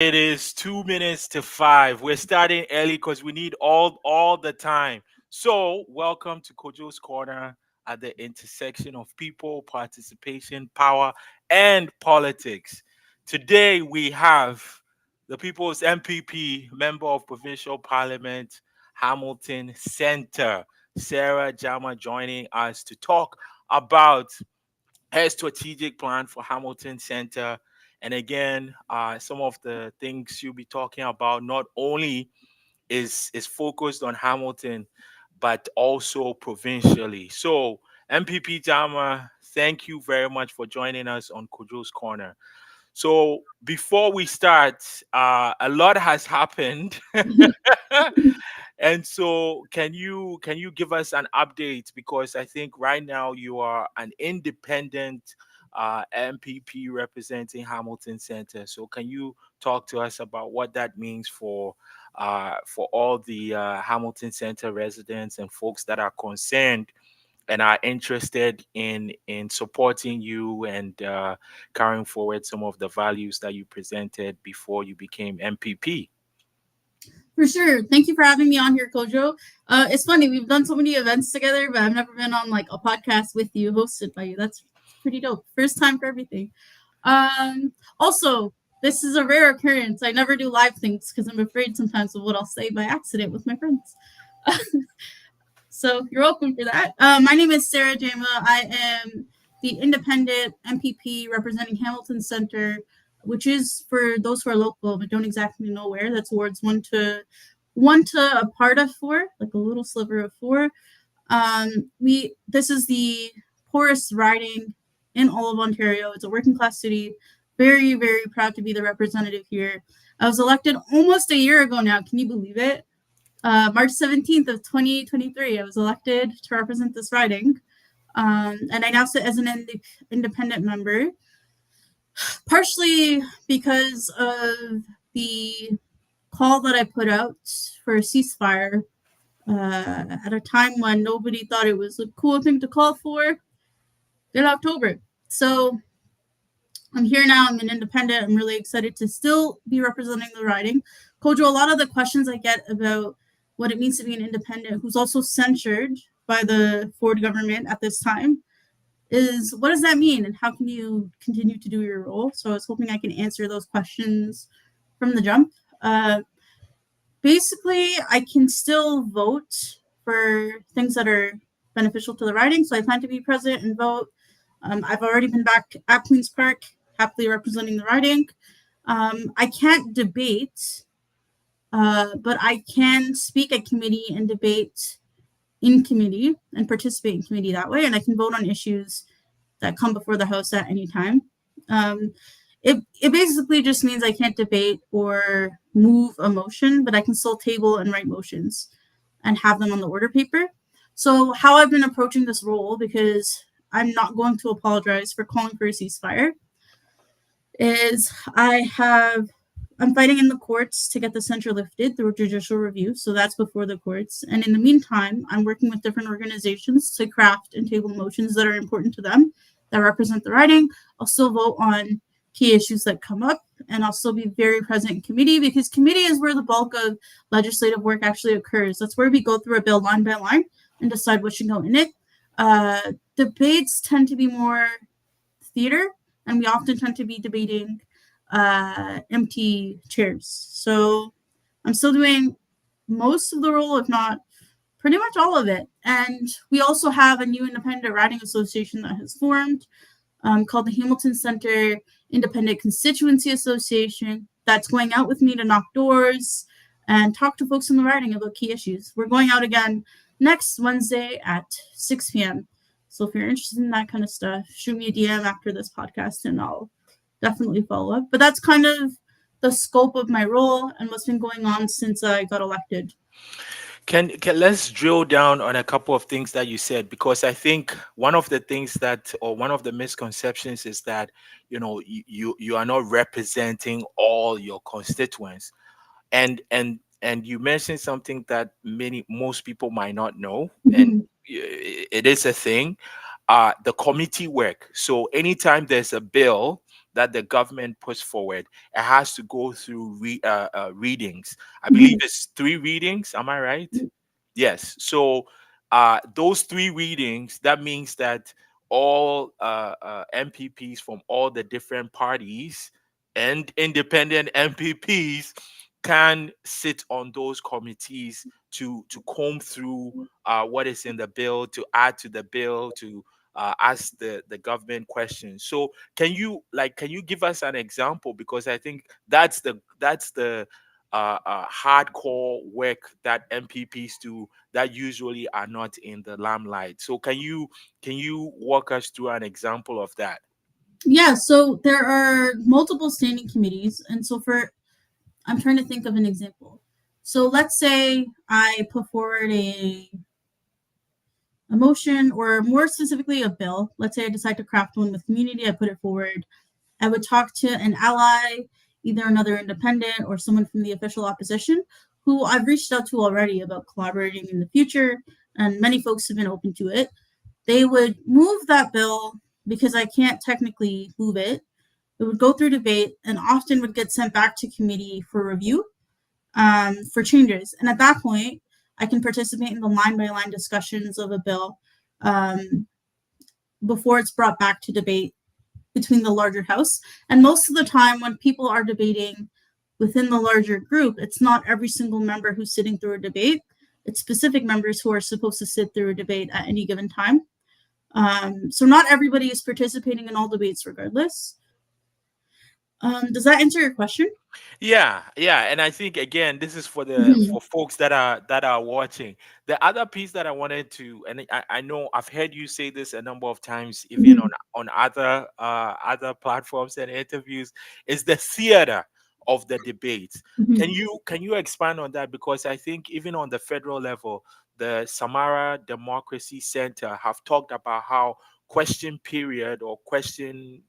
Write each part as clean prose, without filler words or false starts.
It is 2 minutes to 5. We're starting early because we need all the time. So, welcome to Kojo's Corner at the intersection of people, participation, power, and politics. Today we have the People's MPP, Member of Provincial Parliament, Hamilton Centre, Sarah Jama, joining us to talk about her strategic plan for Hamilton Center. And again, some of the things she'll be talking about not only is focused on Hamilton, but also provincially. So, MPP Jama, thank you very much for joining us on Kojo's Corner. So, before we start, a lot has happened. And so can you give us an update, because I think right now you are an independent MPP representing Hamilton Center. So can you talk to us about what that means for all the Hamilton Center residents and folks that are concerned and are interested in supporting you and carrying forward some of the values that you presented before you became MPP? For sure. Thank you for having me on here, Kojo. It's funny, we've done so many events together, but I've never been on like a podcast with you, hosted by you. That's pretty dope. First time for everything. Also, this is a rare occurrence. I never do live things because I'm afraid sometimes of what I'll say by accident with my friends. So you're welcome for that. My name is Sarah Jama. I am the independent MPP representing Hamilton Center, which is for those who are local but don't exactly know where. That's wards one to a part of four, like a little sliver of four. We This is the poorest riding in all of Ontario. It's a working class city. Very, very proud to be the representative here. I was elected almost a year ago now. Can you believe it? March 17th of 2023, I was elected to represent this riding. And I now sit as an independent member, partially because of the call that I put out for a ceasefire at a time when nobody thought it was a cool thing to call for in October. So I'm here now. I'm an independent. I'm really excited to still be representing the riding. Kojo, a lot of the questions I get about what it means to be an independent, who's also censured by the Ford government at this time, is what does that mean and how can you continue to do your role? So I was hoping I can answer those questions from the jump. Basically, I can still vote for things that are beneficial to the riding. So I plan to be present and vote. I've already been back at Queen's Park, happily representing the riding. I can't debate, but I can speak at committee and debate in committee and participate in committee that way. And I can vote on issues that come before the House at any time. Um, it basically just means I can't debate or move a motion, but I can still table and write motions and have them on the order paper. So how I've been approaching this role, because I'm not going to apologize for calling for a ceasefire, is I'm fighting in the courts to get the censure lifted through judicial review. So that's before the courts. And in the meantime, I'm working with different organizations to craft and table motions that are important to them, that represent the riding. I'll still vote on key issues that come up, and I'll still be very present in committee, because committee is where the bulk of legislative work actually occurs. That's where we go through a bill line by line and decide what should go in it. Debates tend to be more theater, and we often tend to be debating empty chairs. So I'm still doing most of the role, if not pretty much all of it. And we also have a new independent riding association that has formed, called the Hamilton Center Independent Constituency Association, that's going out with me to knock doors and talk to folks in the riding about key issues. We're going out again next Wednesday at 6 p.m. So if you're interested in that kind of stuff, shoot me a DM after this podcast and I'll definitely follow up. But that's kind of the scope of my role and what's been going on since I got elected. Can let's drill down on a couple of things that you said, because I think one of the things that, or one of the misconceptions is that you are not representing all your constituents, and you mentioned something that most people might not know, and Mhm. it is a thing, the committee work. So anytime there's a bill that the government puts forward, it has to go through readings. I believe Mhm. it's three readings. Am I right? Yes. So those three readings, that means that all MPPs from all the different parties and independent MPPs can sit on those committees to comb through what is in the bill, to add to the bill, to ask the government questions. So can you give us an example, because I think that's the hardcore work that MPPs do that usually are not in the limelight. So can you walk us through an example of that? Yeah, so there are multiple standing committees, and so for I'm trying to think of an example. So let's say I put forward a motion, or more specifically a bill. Let's say I decide to craft one with community, I put it forward. I would talk to an ally, either another independent or someone from the official opposition, who I've reached out to already about collaborating in the future, and many folks have been open to it. They would move that bill because I can't technically move it. It would go through debate and often would get sent back to committee for review, for changes. And at that point, I can participate in the line by line discussions of a bill, um, before it's brought back to debate between the larger house. And most of the time, when people are debating within the larger group, it's not every single member who's sitting through a debate. It's specific members who are supposed to sit through a debate at any given time. So not everybody is participating in all debates, regardless. Does that answer your question? Yeah, yeah, and I think again, this is for the Mhm. for folks that are watching. The other piece that I wanted to, and I know I've heard you say this a number of times, even Mhm. on other platforms and interviews, is the theater of the debates. Can Mhm. you expand on that? Because I think even on the federal level, the Samara Democracy Center have talked about how question period or question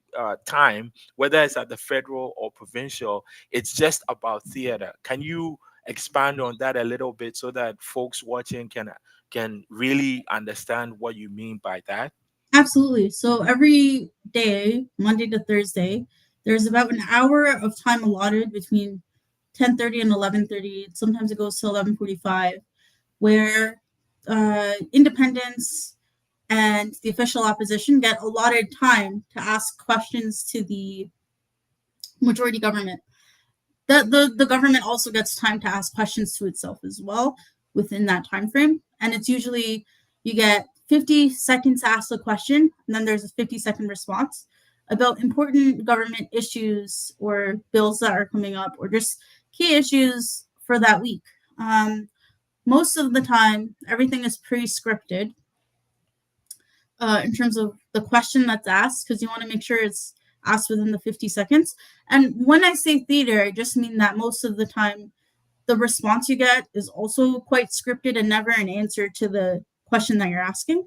time, whether it's at the federal or provincial, it's just about theater. Can you expand on that a little bit so that folks watching can really understand what you mean by that? Absolutely. So every day, Monday to Thursday, there's about an hour of time allotted between 10:30 and 11:30. Sometimes it goes to 11:45, where independents and the official opposition get allotted time to ask questions to the majority government. The government also gets time to ask questions to itself as well within that time frame. And it's usually you get 50 seconds to ask a question, and then there's a 50-second response about important government issues or bills that are coming up, or just key issues for that week. Um, Most of the time, everything is pre-scripted, in terms of the question that's asked, because you want to make sure it's asked within the 50 seconds. And when I say theater, I just mean that most of the time the response you get is also quite scripted and never an answer to the question that you're asking.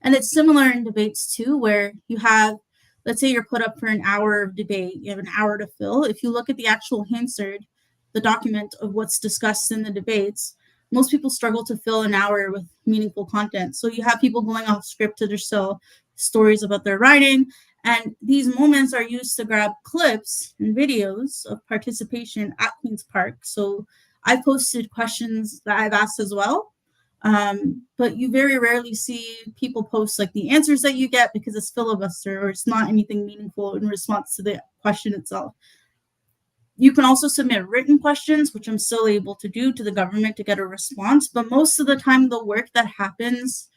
And it's similar in debates too, where you have, let's say you're put up for an hour of debate, you have an hour to fill. If you look at the actual Hansard, the document of what's discussed in the debates, most people struggle to fill an hour with meaningful content. So you have people going off script to just tell stories about their writing. And these moments are used to grab clips and videos of participation at Queen's Park. So I posted questions that I've asked as well. But you very rarely see people post like the answers that you get, because it's filibuster or it's not anything meaningful in response to the question itself. You can also submit written questions, which I'm still able to do to the government to get a response. But most of the time, the work that happens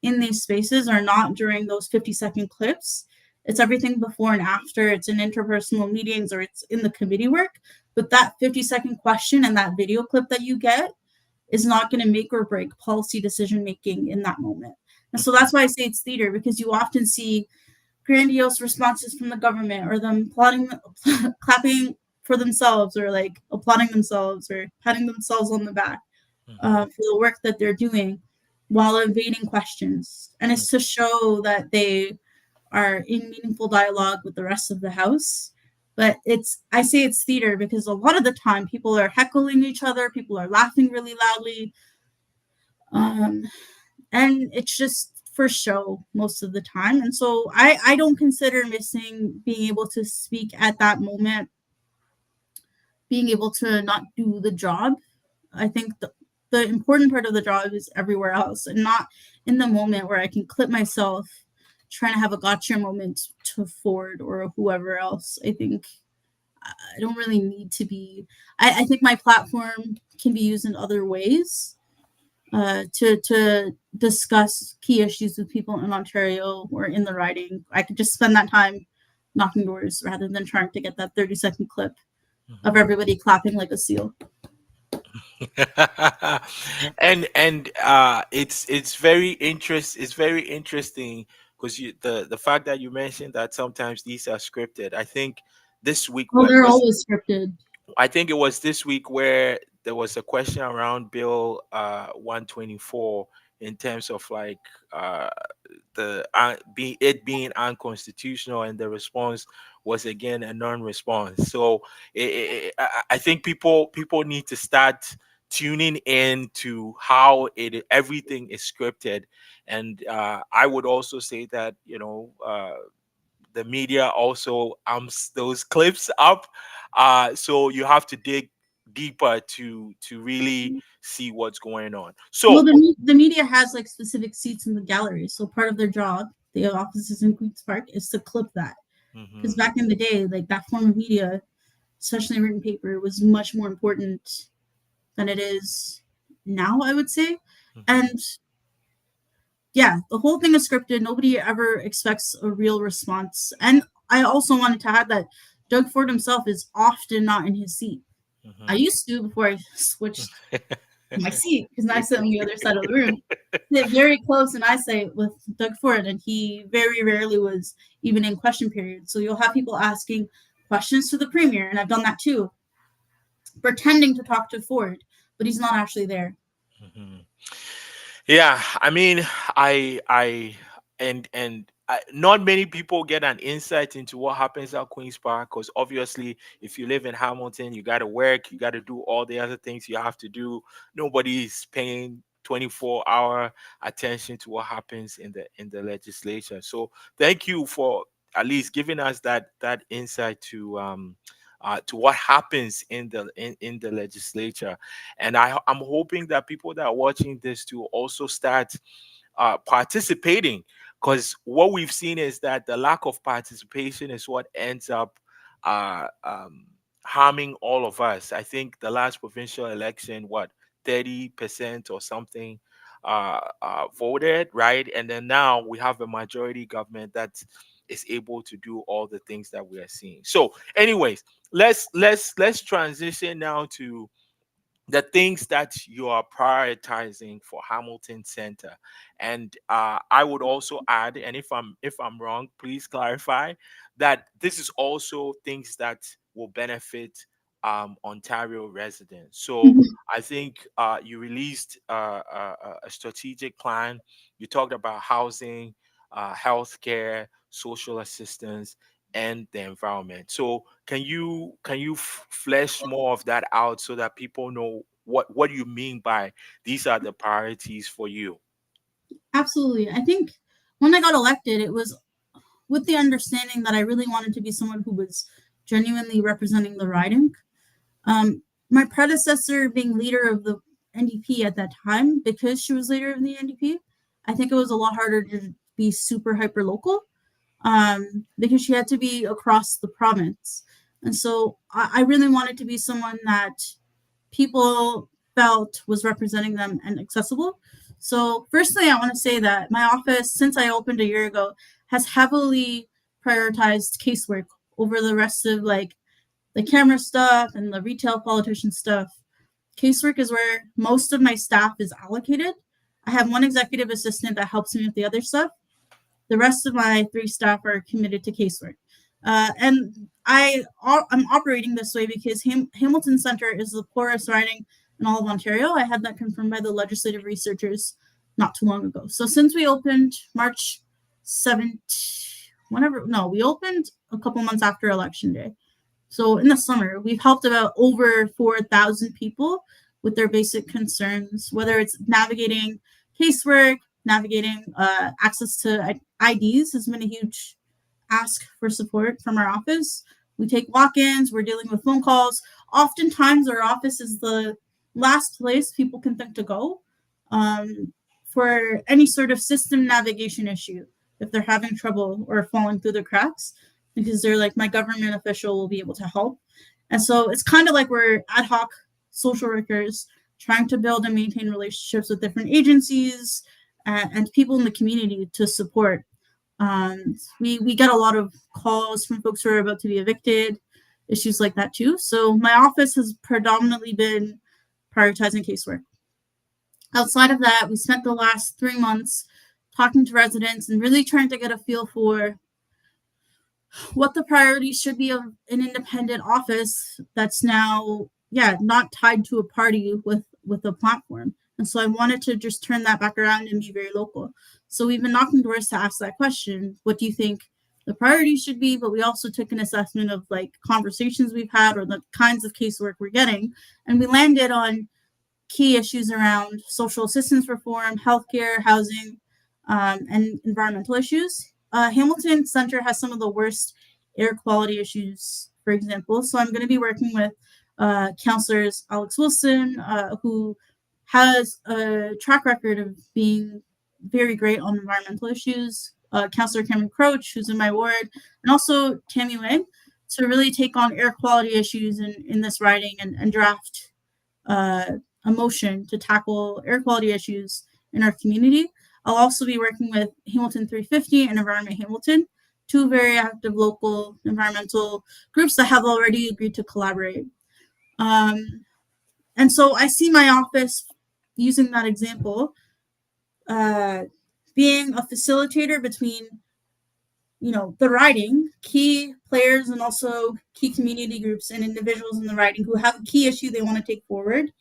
in these spaces are not during those 50-second clips. It's everything before and after. It's in interpersonal meetings or it's in the committee work. But that 50-second question and that video clip that you get is not going to make or break policy decision making in that moment. And so Mhm, that's why I say it's theater, because you often see grandiose responses from the government, or them applauding, clapping for themselves, or like applauding themselves or patting themselves on the back, mhm, for the work that they're doing while evading questions. And mhm, it's to show that they are in meaningful dialogue with the rest of the house. But I say it's theater because a lot of the time people are heckling each other, people are laughing really loudly, um, and it's just for show most of the time. And so I don't consider missing being able to speak at that moment, being able to not do the job. I think the important part of the job is everywhere else and not in the moment where I can clip myself trying to have a gotcha moment to Ford or whoever else. I think I don't really need to be. I think my platform can be used in other ways to discuss key issues with people in Ontario or in the riding. I could just spend that time knocking doors rather than trying to get that 30-second clip of Mhm. everybody clapping like a seal. And it's very interesting because the fact that you mentioned that sometimes these are scripted. I think this week Oh, what they're was always scripted. I think it was this week where there was a question around Bill 124 in terms of like the being unconstitutional, and the response was again a non-response. So I think people need to start tuning in to how it everything is scripted. And I would also say that the media also amps those clips up, so you have to dig deeper to really see what's going on. Well, So the media has like specific seats in the gallery, so part of their job, the offices in Queens Park, is to clip that. Because mhm, back in the day, like that form of media, especially written paper, was much more important than it is now, I would say. mhm, And yeah, the whole thing is scripted. Nobody ever expects a real response. And I also wanted to add that Doug Ford himself is often not in his seat. I mhm. used to before I switched my seat because now I sit on the other side of the room. Sit very close in eyesight with Doug Ford, and he very rarely was even in question period. So you'll have people asking questions to the premier, and I've done that too, pretending to talk to Ford, but he's not actually there. Mhm. Yeah, I mean, not many people get an insight into what happens at Queens Park, because obviously, if you live in Hamilton, you got to work, you got to do all the other things you have to do. Nobody is paying 24-hour attention to what happens in the legislature. So, thank you for at least giving us that insight to what happens in the legislature. And I'm hoping that people that are watching this to also start participating, because what we've seen is that the lack of participation is what ends up uh, um, harming all of us. I think the last provincial election, what, 30% or something voted, right? And then now we have a majority government that is able to do all the things that we are seeing. So, anyways, let's transition now to the things that you are prioritizing for Hamilton Center. And I would also add, and if I'm wrong, please clarify that this is also things that will benefit Ontario residents. So Mhm. I think you released a strategic plan. You talked about housing, healthcare, social assistance, and the environment. So can you flesh more of that out so that people know what you mean by these are the priorities for you? Absolutely. I think when I got elected, it was with the understanding that I really wanted to be someone who was genuinely representing the riding. Um, my predecessor being leader of the NDP at that time, because she was leader of the NDP, I think it was a lot harder to be super hyper local because she had to be across the province. And so I really wanted to be someone that people felt was representing them and accessible. So, firstly, I want to say that my office, since I opened a year ago, has heavily prioritized casework over the rest of like the camera stuff and the retail politician stuff. Casework is where most of my staff is allocated. I have one executive assistant that helps me with the other stuff. The rest of my three staff are committed to casework. I'm operating this way because Hamilton Centre is the poorest riding in all of Ontario. I had that confirmed by the legislative researchers not too long ago. So since we opened March 7th, we opened a couple months after Election Day. So in the summer, we've helped about over 4,000 people with their basic concerns, whether it's navigating casework, navigating. Access to IDs has been a huge ask for support from our office. We take walk-ins. We're dealing with phone calls. Oftentimes, our office is the last place people can think to go um, for any sort of system navigation issue if they're having trouble or falling through the cracks, because they're like, my government official will be able to help. And so it's kind of like we're ad hoc social workers trying to build and maintain relationships with different agencies and people in the community to support. We get a lot of calls from folks who are about to be evicted, issues like that too. So my office has predominantly been prioritizing casework. Outside of that, we spent the last 3 months talking to residents and really trying to get a feel for what the priorities should be of an independent office that's now, not tied to a party with a platform. And so I wanted to just turn that back around and be very local. So we've been knocking doors to ask that question. What do you think the priorities should be? But we also took an assessment of like conversations we've had or the kinds of casework we're getting. And we landed on key issues around social assistance reform, healthcare, housing, and environmental issues. Hamilton Center has some of the worst air quality issues, for example. So I'm going to be working with counselors Alex Wilson, who has a track record of being very great on environmental issues, Counselor Cameron Croach, who's in my ward, and also Tammy Wang, to really take on air quality issues in this riding and draft a motion to tackle air quality issues in our community. I'll also be working with Hamilton 350 and Environment Hamilton, two very active local environmental groups that have already agreed to collaborate. And so I see my office, using that example, being a facilitator between, the riding, key players, and also key community groups and individuals in the riding who have a key issue they want to take forward,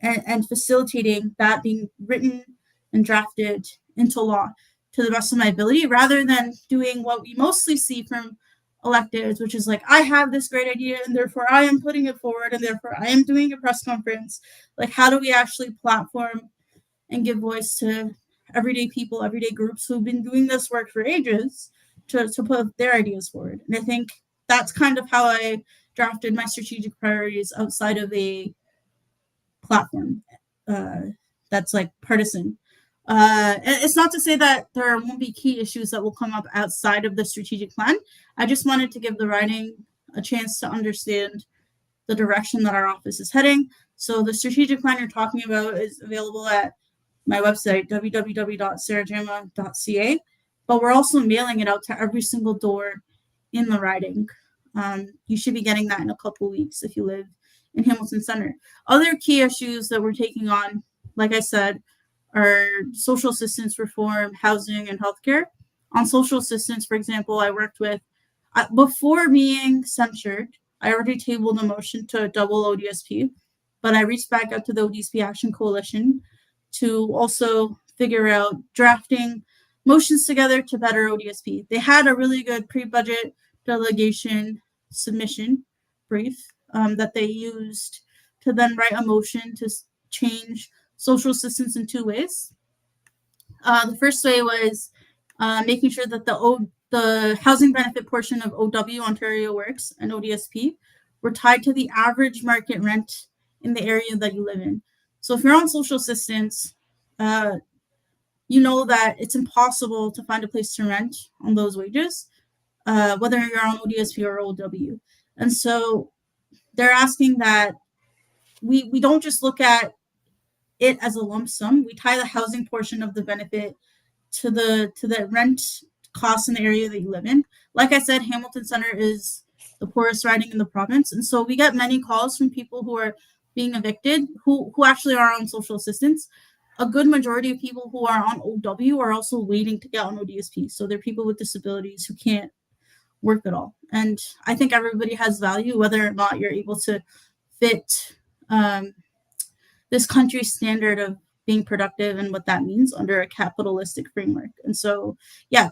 and facilitating that being written and drafted into law to the best of my ability, rather than doing what we mostly see from electeds, which is like, I have this great idea and therefore I am putting it forward and therefore I am doing a press conference. Like, how do we actually platform and give voice to everyday people, everyday groups who've been doing this work for ages to put their ideas forward? And I think that's kind of how I drafted my strategic priorities outside of a platform that's like partisan. And it's not to say that there won't be key issues that will come up outside of the strategic plan. I just wanted to give the riding a chance to understand the direction that our office is heading. So the strategic plan you're talking about is available at my website, www.sarahjama.ca, but we're also mailing it out to every single door in the riding. You should be getting that in a couple weeks if you live in Hamilton Center. Other key issues that we're taking on, like I said, are social assistance reform, housing, and healthcare. On social assistance, for example, I worked with, before being censured, I already tabled a motion to double ODSP, but I reached back out to the ODSP Action Coalition to also figure out drafting motions together to better ODSP. They had a really good pre-budget delegation submission brief that they used to then write a motion to change social assistance in two ways. The first way was making sure that the housing benefit portion of OW, Ontario Works, and ODSP were tied to the average market rent in the area that you live in. So if you're on social assistance, you know that it's impossible to find a place to rent on those wages, whether you're on ODSP or OW. And so they're asking that we don't just look at it as a lump sum. We tie the housing portion of the benefit to the rent costs in the area that you live in. Like I said, Hamilton Center is the poorest riding in the province, and so we get many calls from people who are being evicted who actually are on social assistance. A good majority of people who are on OW are also waiting to get on ODSP. So they're people with disabilities who can't work at all. And I think everybody has value, whether or not you're able to fit this country's standard of being productive and what that means under a capitalistic framework. And so,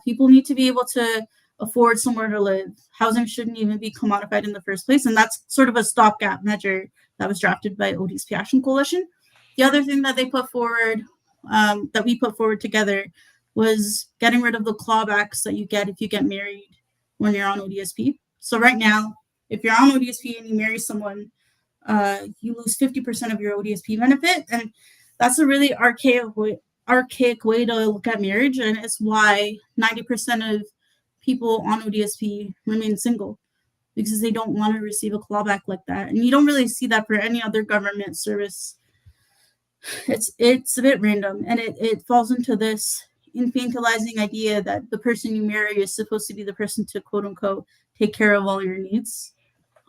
people need to be able to afford somewhere to live. Housing shouldn't even be commodified in the first place. And that's sort of a stopgap measure that was drafted by ODSP Action Coalition. The other thing that they put forward that we put forward together was getting rid of the clawbacks that you get if you get married when you're on ODSP. So right now, if you're on ODSP and you marry someone, you lose 50% of your ODSP benefit, and that's a really archaic way to look at marriage, and it's why 90% of people on ODSP remain single because they don't want to receive a clawback like that, and you don't really see that for any other government service. It's a bit random, and it falls into this infantilizing idea that the person you marry is supposed to be the person to quote unquote take care of all your needs.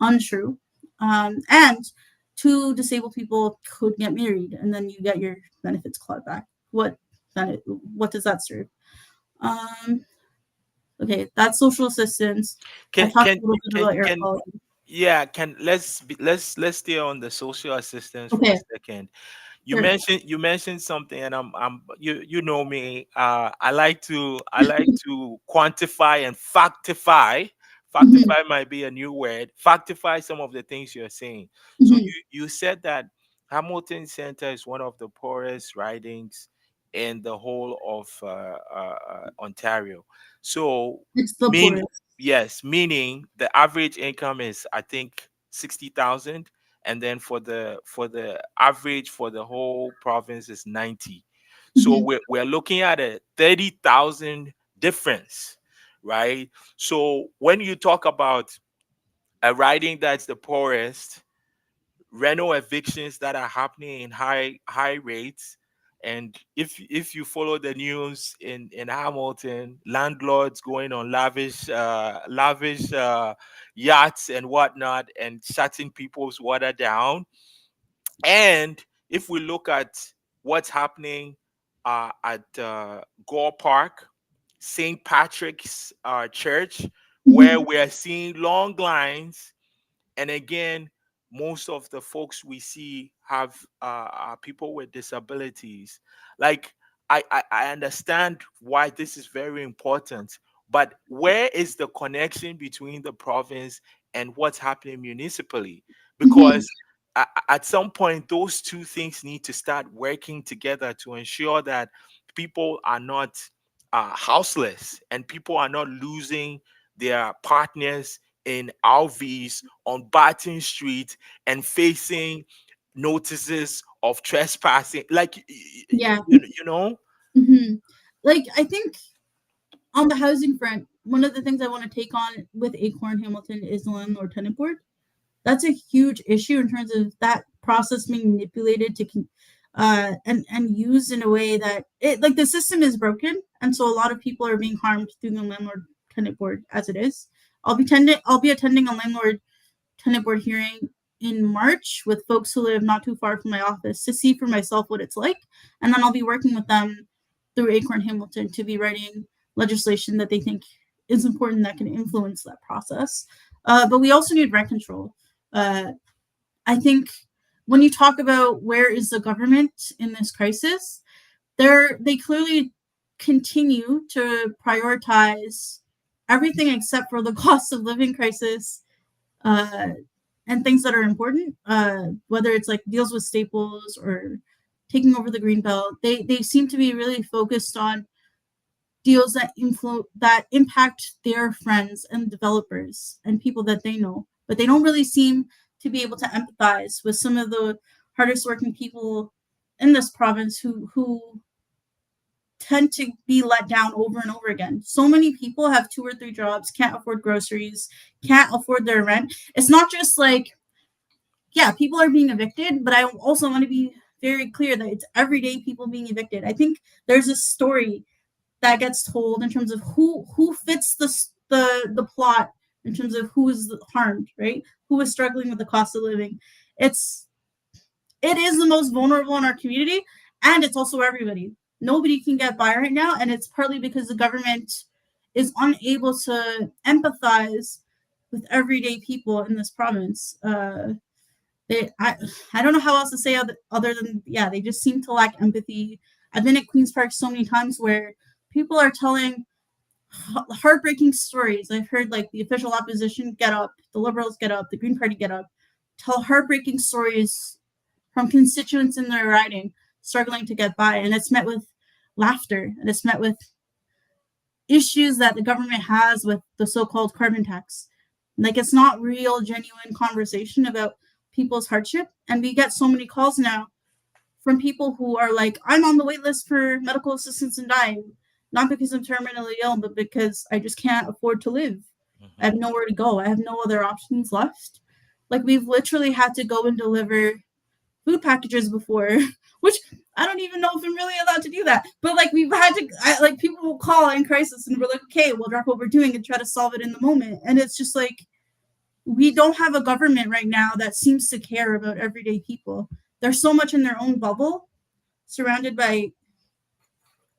Untrue. And two disabled people could get married, and then you get your benefits clawed back. What does that serve? Um, okay, that's social assistance. I Can talked can a little bit can about air can quality. yeah, can let's stay on the social assistance for a Okay, second. sure. You mentioned something, and I'm you know me. I like to quantify and factify. Mm-hmm, Factify might be a new word. Factify some of the things you're saying. So mm-hmm. you said that Hamilton Center is one of the poorest ridings in the whole of Ontario. So It's the mean poorest. yes, meaning the average income is I think 60,000, and then for the average for the whole province is 90. So Mm-hmm, we're looking at a 30,000 difference, right? So when you talk about a riding that's the poorest, rental evictions that are happening in high rates, and if you follow the news in Hamilton, landlords going on lavish yachts and whatnot and shutting people's water down. And if we look at what's happening at Gore Park, St. Patrick's Church, where mm-hmm. we're seeing long lines, and again, most of the folks we see have are people with disabilities. Like I understand why this is very important, but where is the connection between the province and what's happening municipally? Mm-hmm. Because at some point those two things need to start working together to ensure that people are not houseless, and people are not losing their partners in RVs on Barton Street and facing notices of trespassing. Like, Yeah. you know? Mm-hmm. Like I think on the housing front, one of the things I want to take on with Acorn Hamilton is the landlord tenant board. That's a huge issue in terms of that process being manipulated and used in a way that it like the system is broken, and so a lot of people are being harmed through the landlord tenant board as it is. I'll be attending a landlord tenant board hearing in March with folks who live not too far from my office to see for myself what it's like, and then I'll be working with them through Acorn Hamilton to be writing legislation that they think is important that can influence that process. But we also need rent control. uh, I think when you talk about where is the government in this crisis, they clearly continue to prioritize everything except for the cost of living crisis, uh, and things that are important. Whether it's like deals with staples or taking over the green belt, they seem to be really focused on deals that impact their friends and developers and people that they know, but they don't really seem to be able to empathize with some of the hardest working people in this province who tend to be let down over and over again. So many people have two or three jobs, can't afford groceries, can't afford their rent. It's not just like, yeah, people are being evicted, but I also want to be very clear that it's everyday people being evicted. I think there's a story that gets told in terms of who fits the plot in terms of who is harmed, right? Who is struggling with the cost of living. It's it is the most vulnerable in our community, and it's also everybody. Nobody can get by right now, and it's partly because the government is unable to empathize with everyday people in this province. They I don't know how else to say other than, yeah, they just seem to lack empathy. I've been at Queen's Park so many times where people are telling heartbreaking stories. I've heard like the official opposition get up, the Liberals get up, the Green Party get up, tell heartbreaking stories from constituents in their riding, struggling to get by, and it's met with laughter, and it's met with issues that the government has with the so-called carbon tax. Like, it's not real, genuine conversation about people's hardship. And we get so many calls now from people who are like, I'm on the wait list for medical assistance and dying, not because I'm terminally ill, but because I just can't afford to live. I have Mhm. nowhere to go. I have no other options left. Like, we've literally had to go and deliver food packages before, which I don't even know if I'm really allowed to do that. But like, we've had to, like, people will call in crisis and we're like, okay, we'll drop what we're doing and try to solve it in the moment. And it's just like, we don't have a government right now that seems to care about everyday people. They're so much in their own bubble, surrounded by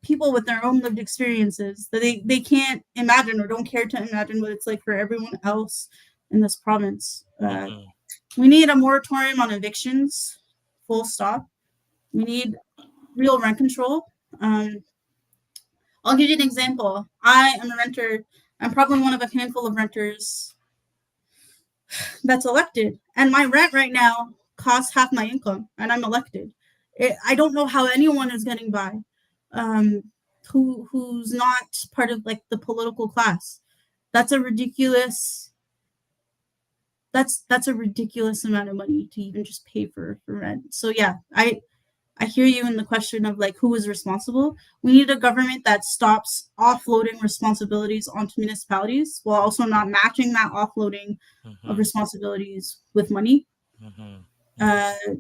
people with their own lived experiences, that they can't imagine or don't care to imagine what it's like for everyone else in this province. Mhm. We need a moratorium on evictions, full stop. We need real rent control. Um, I'll give you an example. I am a renter. I'm probably one of a handful of renters that's elected, and my rent right now costs half my income, and I'm elected. I don't know how anyone is getting by, um, who's not part of like the political class. That's a ridiculous. That's a ridiculous amount of money to even just pay for rent. So yeah, I hear you in the question of like who is responsible. We need a government that stops offloading responsibilities onto municipalities while also not matching that offloading of Mhm. responsibilities with money. Mhm. Mhm. Uh,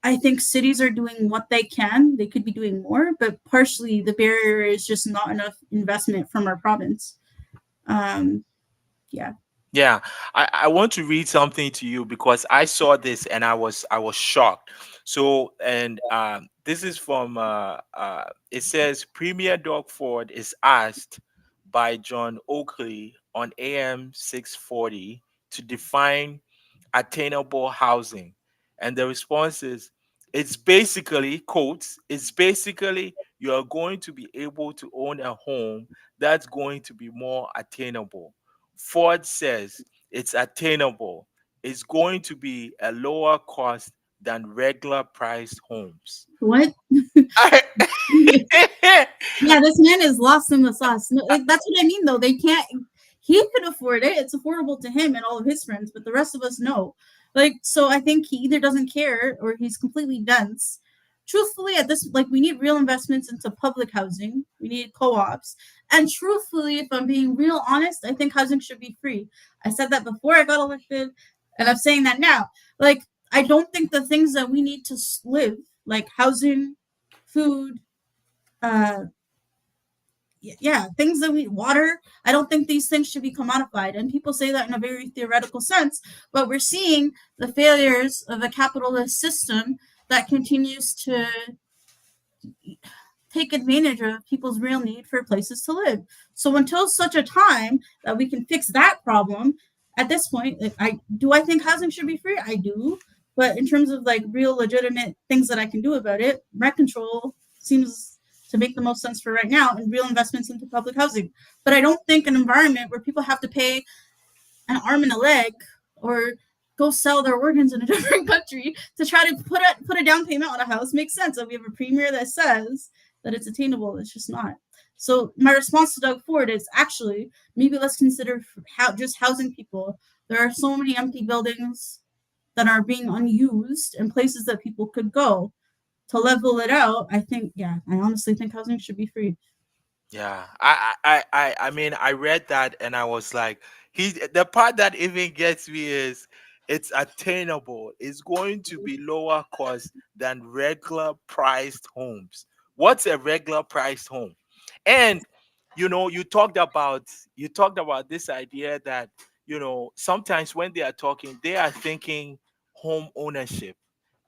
I think cities are doing what they can. They could be doing more, but partially the barrier is just not enough investment from our province. Um, yeah. Yeah, I want to read something to you because I saw this and I was shocked. So and this is from it says Premier Doug Ford is asked by John Oakley on AM 640 to define attainable housing, and the response is it's basically quotes it's basically you are going to be able to own a home that's going to be more attainable. Ford says it's attainable. It's going to be a lower cost than regular priced homes. What? I- Yeah, this man is lost in the sauce. No, like, that's what I mean, though. They can't. He could afford it. It's affordable to him and all of his friends, but the rest of us no. Like, so I think he either doesn't care or he's completely dense. Truthfully, at this, like, we need real investments into public housing. We need co-ops. And truthfully, if I'm being real honest, I think housing should be free. I said that before I got elected, and I'm saying that now. Like, I don't think the things that we need to live, like housing, food, uh, yeah, things that we water. I don't think these things should be commodified. And people say that in a very theoretical sense, but we're seeing the failures of a capitalist system that continues to take advantage of people's real need for places to live. So until such a time that we can fix that problem, at this point, like, I think housing should be free. I do, but in terms of like real legitimate things that I can do about it, rent control seems to make the most sense for right now, and real investments into public housing. But I don't think an environment where people have to pay an arm and a leg or go sell their organs in a different country to try to put a down payment on a house makes sense. And we have a premier that says that it's attainable. It's just not. So my response to Doug Ford is actually maybe let's consider how just housing people. There are so many empty buildings that are being unused and places that people could go to level it out. I think, yeah, I honestly think housing should be free. Yeah, I mean, I read that and I was like, the part that even gets me is it's attainable. It's going to be lower cost than regular priced homes. What's a regular priced home? And you talked about this idea that sometimes when they are talking, they are thinking home ownership,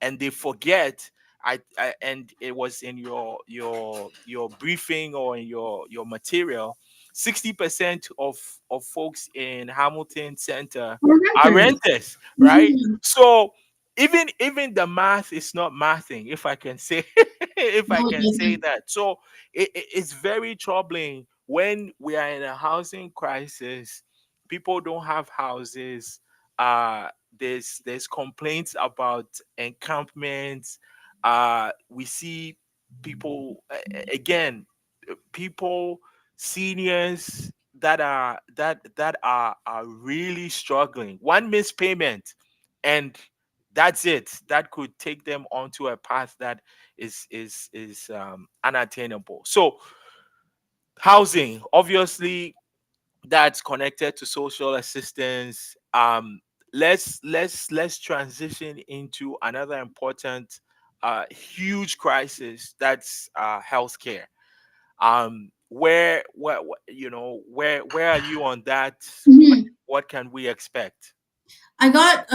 and they forget. And it was in your briefing or in your material. 60% of folks in Hamilton Center Or are renters. renters, right? Mhm. So even the math is not mathing, if I can say if I No, it can say doesn't. that. So it's very troubling when we are in a housing crisis. People don't have houses. uh there's complaints about encampments. We see people again, people, seniors that are really struggling. One missed payment, and that's it. That could take them onto a path that is unattainable. So housing, obviously, that's connected to social assistance. Let's transition into another important, huge crisis, that's healthcare. Where are you on that? what, Mhm. what can we expect? I got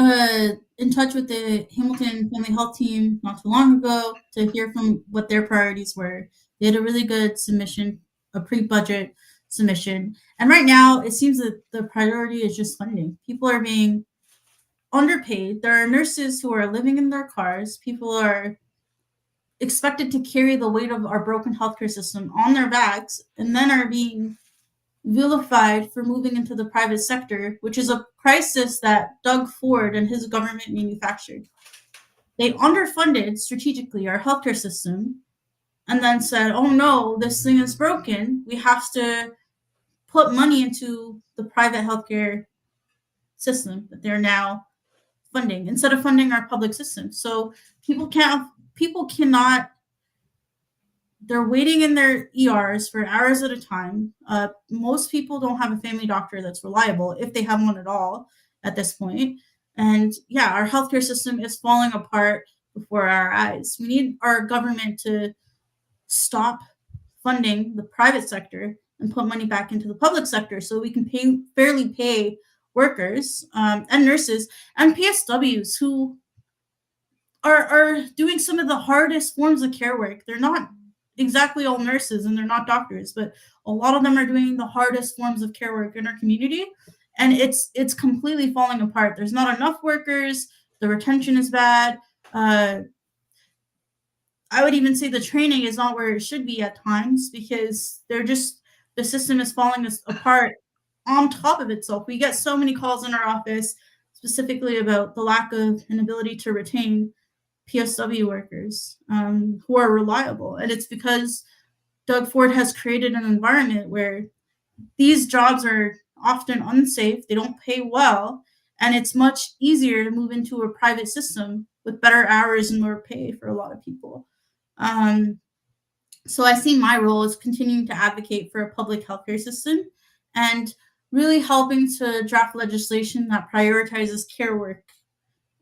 in touch with the Hamilton Family Health Team not too long ago to hear from what their priorities were. They had a really good submission, a pre-budget submission, and right now it seems that the priority is just funding. People are being underpaid. There are nurses who are living in their cars. People are expected to carry the weight of our broken healthcare system on their backs, and then are being vilified for moving into the private sector, which is a crisis that Doug Ford and his government manufactured. They underfunded strategically our healthcare system and then said, oh no, this thing is broken. We have to put money into the private healthcare system that they're now funding instead of funding our public system. So people cannot, they're waiting in their ERs for hours at a time. Most people don't have a family doctor that's reliable, if they have one at all at this point. And yeah, our healthcare system is falling apart before our eyes. We need our government to stop funding the private sector and put money back into the public sector so we can fairly pay workers and nurses and PSWs who are doing some of the hardest forms of care work. They're not exactly all nurses and they're not doctors, but a lot of them are doing the hardest forms of care work in our community, and it's completely falling apart. There's not enough workers. The retention is bad. Uh, I would even say the training is not where it should be at times because the system is falling apart on top of itself. We get so many calls in our office specifically about the lack of an ability to retain PSW workers who are reliable. And it's because Doug Ford has created an environment where these jobs are often unsafe, they don't pay well, and it's much easier to move into a private system with better hours and more pay for a lot of people. Um, so I see my role as continuing to advocate for a public healthcare system and really helping to draft legislation that prioritizes care work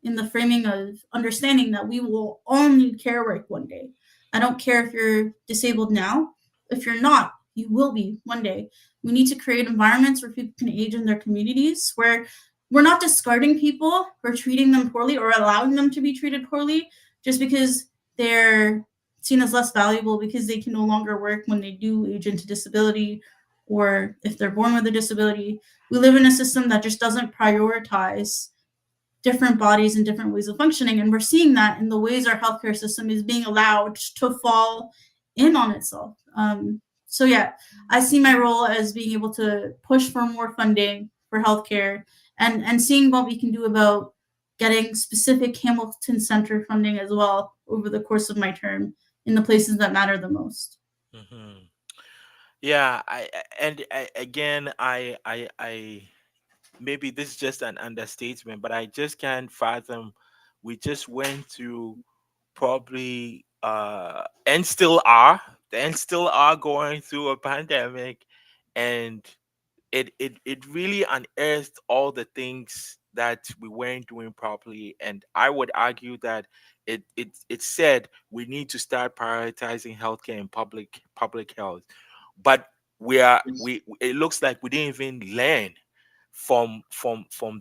in the framing of understanding that we will all need care work one day. I don't care if you're disabled now. If you're not, you will be one day. We need to create environments where people can age in their communities, where we're not discarding people or treating them poorly or allowing them to be treated poorly just because they're seen as less valuable because they can no longer work when they do age into disability or if they're born with a disability. We live in a system that just doesn't prioritize different bodies and different ways of functioning. And we're seeing that in the ways our healthcare system is being allowed to fall in on itself. So, yeah, I see my role as being able to push for more funding for healthcare and seeing what we can do about getting specific Hamilton Center funding as well over the course of my term in the places that matter the most. Hmm. Yeah, again, I maybe this is just an understatement, but I just can't fathom. We just went through, probably, and still are going through a pandemic, and it really unearthed all the things that we weren't doing properly. And I would argue that it said we need to start prioritizing healthcare and public health. But we it looks like we didn't even learn from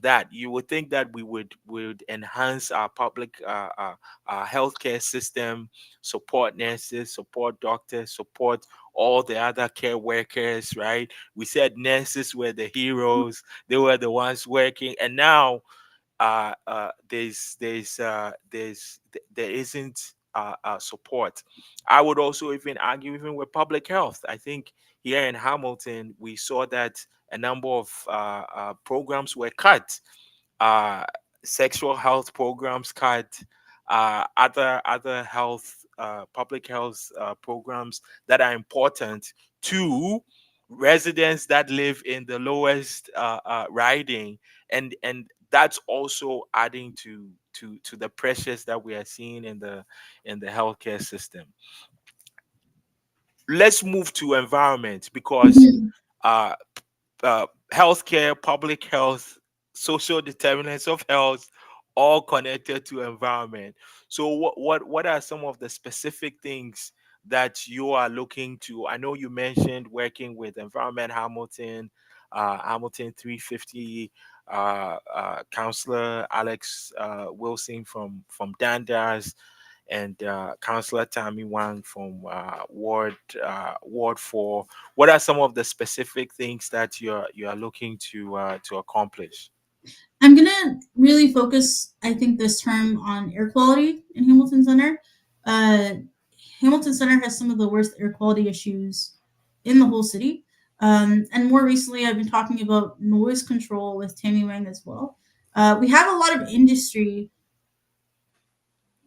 that. You would think that we would enhance our public, our healthcare system, support nurses, support doctors, support all the other care workers, right? We said nurses were the heroes, they were the ones working, and now there isn't support. I would also even argue, even with public health. I think here in Hamilton, we saw that a number of programs were cut. Uh, Sexual health programs cut. other health, public health programs that are important to residents that live in the lowest riding, and that's also adding to the pressures that we are seeing in the healthcare system. Let's move to environment because Mhm. uh, healthcare, public health, social determinants of health, all connected to environment. So, what are some of the specific things that you are looking to? I know you mentioned working with Environment Hamilton, Hamilton 350, Counselor Alex Wilson from Dandas, and Councillor Tammy Wang from Ward 4. What are some of the specific things that you are looking to accomplish? I'm gonna really focus, I think, this term on air quality in Hamilton Center. Uh, Hamilton Center has some of the worst air quality issues in the whole city. And more recently, I've been talking about noise control with Tammy Wang as well. We have a lot of industry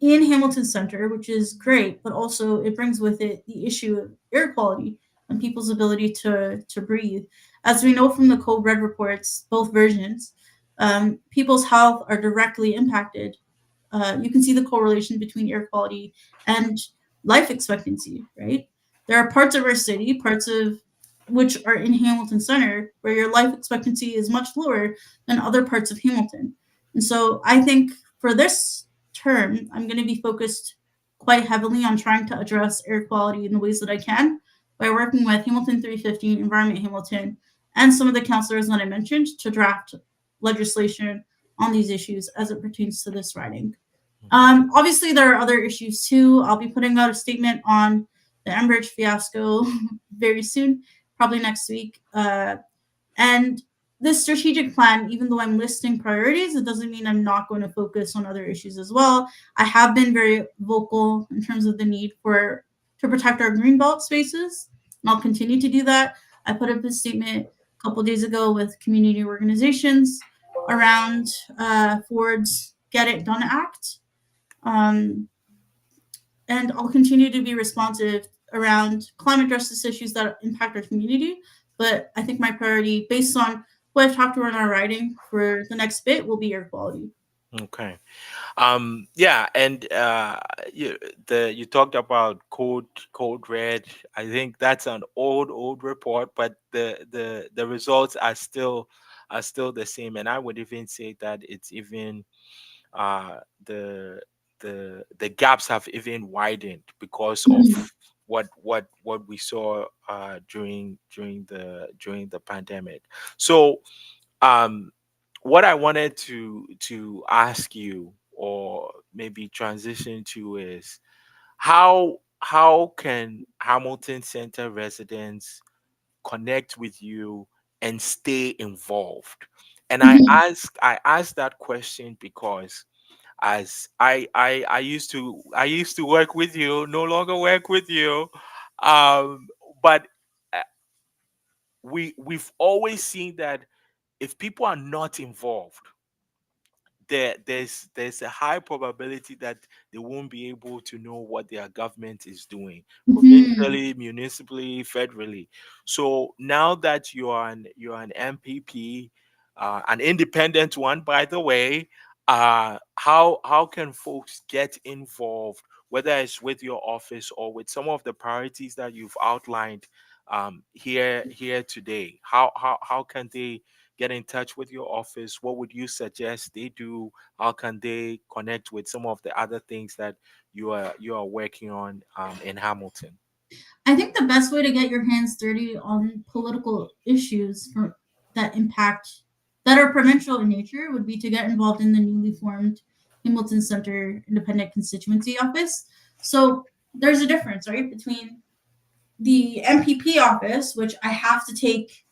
in Hamilton Center, which is great, but also it brings with it the issue of air quality and people's ability to breathe. As we know from the Code Red reports, both versions, people's health are directly impacted. You can see the correlation between air quality and life expectancy, right? There are parts of our city, parts of which are in Hamilton Center, where your life expectancy is much lower than other parts of Hamilton. And so I think for this term, I'm going to be focused quite heavily on trying to address air quality in the ways that I can by working with Hamilton 350, Environment Hamilton, and some of the councillors that I mentioned to draft legislation on these issues as it pertains to this riding. Obviously, there are other issues too. I'll be putting out a statement on the Enbridge fiasco very soon, probably next week. And this strategic plan, even though I'm listing priorities, it doesn't mean I'm not going to focus on other issues as well. I have been very vocal in terms of the need for to protect our greenbelt spaces, and I'll continue to do that. I put up a statement a couple days ago with community organizations around Ford's Get It Done Act, um, and I'll continue to be responsive around climate justice issues that impact our community. But I think my priority, based on what I've talked about in our writing for the next bit, will be air quality. Okay. Yeah, and you talked about code red. I think that's an old report, but the results are still the same, and I would even say that it's even uh, the the gaps have even widened because of Mhm. what we saw during the pandemic. So um, what I wanted to ask you, or maybe transition to, is how can Hamilton Center residents connect with you and stay involved? And I Mhm. ask I ask that question because as I used to work with you, no longer work with you, but uh, we've always seen that if people are not involved, there's a high probability that they won't be able to know what their government is doing Mhm. provincially, municipally, federally. So now that you're an MPP, an independent one, by the way, how can folks get involved, whether it's with your office or with some of the priorities that you've outlined here today? How can they get in touch with your office? What would you suggest they do? How can they connect with some of the other things that you are working on in Hamilton? I think the best way to get your hands dirty on political issues that impact that are provincial in nature would be to get involved in the newly formed Hamilton Center Independent Constituency Office. So there's a difference, right, between the MPP office, which I have to take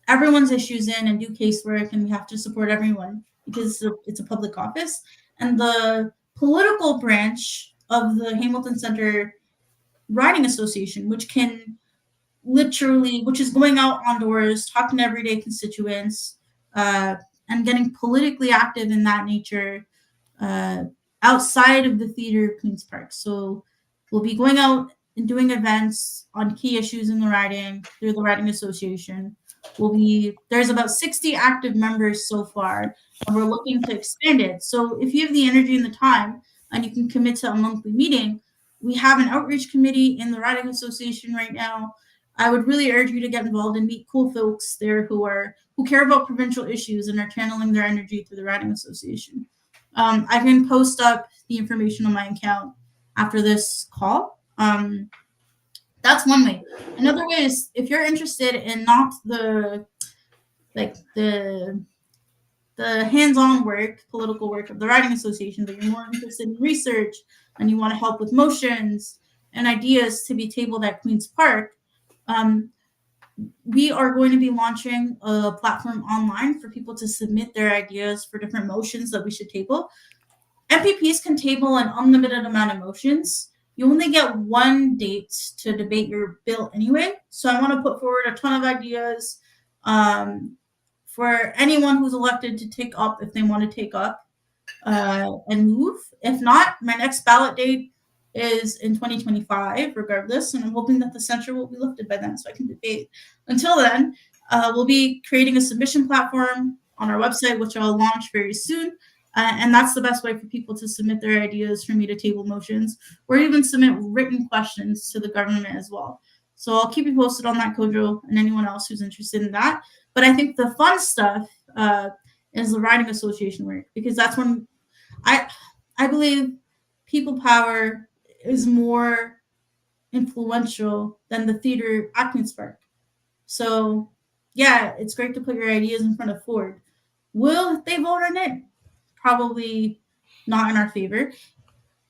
everyone's issues in and do casework, and we have to support everyone because it's a public office, and the political branch of the Hamilton Center Riding Association, which can literally, which is going out on doors, talking to everyday constituents, uh, and getting politically active in that nature. Uh, outside of the theater of Queen's Park. So we'll be going out and doing events on key issues in the riding through the Riding Association. There's about 60 active members so far, and we're looking to expand it. So if you have the energy and the time and you can commit to a monthly meeting, we have an outreach committee in the Riding Association right now. I would really urge you to get involved and meet cool folks there who care about provincial issues and are channeling their energy through the Riding Association. I can post up the information on my account after this call. That's one way. Another way is if you're interested in not like the hands-on work, political work of the Riding Association, but you're more interested in research and you want to help with motions and ideas to be tabled at Queen's Park. We are going to be launching a platform online for people to submit their ideas for different motions that we should table. MPPs can table an unlimited amount of motions. You only get one date to debate your bill anyway. So I want to put forward a ton of ideas for anyone who's elected to take up if they want to take up and move. If not, my next ballot date is in 2025, regardless, and I'm hoping that the censure will be lifted by then so I can debate. Until then, we'll be creating a submission platform on our website, which I'll launch very soon. And that's the best way for people to submit their ideas for me to table motions or even submit written questions to the government as well. So I'll keep you posted on that, Kojo, and anyone else who's interested in that. But I think the fun stuff is the Riding Association work, because that's when I believe people power is more influential than the theater at Queen's Park. So yeah, it's great to put your ideas in front of Ford. Will they vote on it? Probably not in our favor.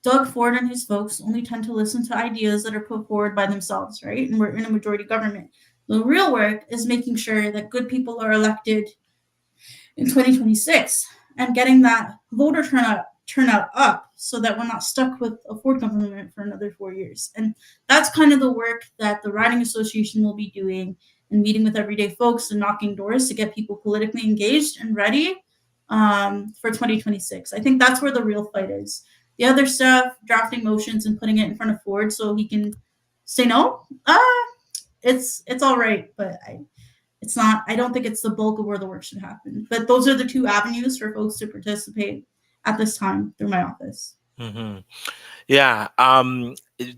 Doug Ford and his folks only tend to listen to ideas that are put forward by themselves, right? And we're in a majority government. The real work is making sure that good people are elected in 2026 and getting that voter turnout up so that we're not stuck with a Ford government for another 4 years. And that's kind of the work that the Riding Association will be doing and meeting with everyday folks and knocking doors to get people politically engaged and ready for 2026. I think that's where the real fight is. The other stuff, drafting motions and putting it in front of Ford so he can say no, it's all right, but it's not. I don't think it's the bulk of where the work should happen. But those are the two avenues for folks to participate at this time through my office. Mm-hmm. Yeah.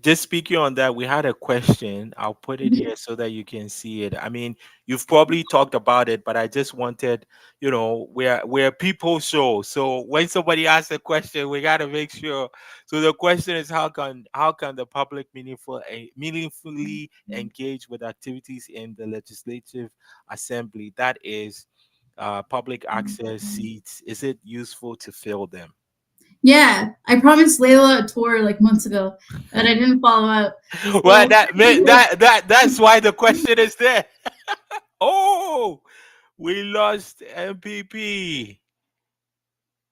Just speaking on that, we had a question. I'll put it here so that you can see it. I mean, you've probably talked about it, but I just wanted, we're people show. So when somebody asks a question, we gotta make sure. So the question is, how can the public meaningfully engage with activities in the legislative assembly? That is, public access seats. Is it useful to fill them? Yeah, I promised Layla a tour like months ago, and I didn't follow up. Well, So that's why the question is there. Oh, we lost MPP.